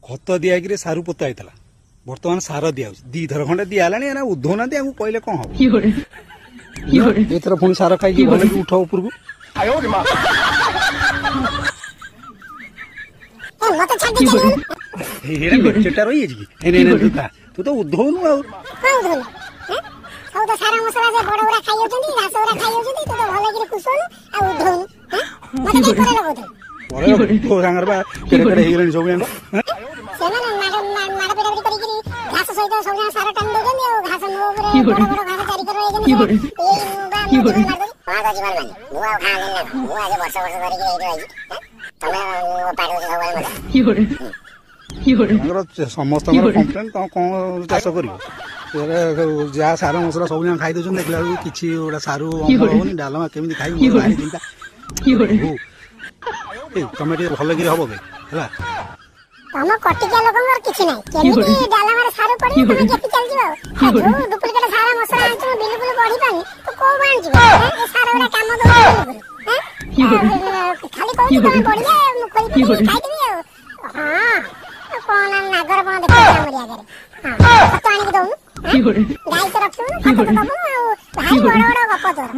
खत दिया सारू पोता होता बर्तमान सार दिया दी थर खंडे दिहला उद्धौना कहले कौन हम एथर पुणी सार खाई उठ ऊपर को मेचेटा रही तू तो उद्धौनु समस्त कम्प्लेन कौन चाष कर जहाँ सार मसला सब खाई दे देखला कि सारू होनी डालमा केमी खाई चिंता तुम भल कि हम तुम कटिकिया लोक किसी ना केमिति डालामार सारू पड़ी तुम जेपि चल जिवो जो डुप्लीकेट सारा मसला आंच बिल्कुल बढ़ी पानी तो को बाण जिवो ए सारा वाला काम दो खाली कोई काम बढ़िया मुखरी खाई देबी हां कौन नागर बन देखा हमरी आगे हां खत आनी दऊ गाय तो रखू खत तो दबो भाई बड़ बड़ गप तोर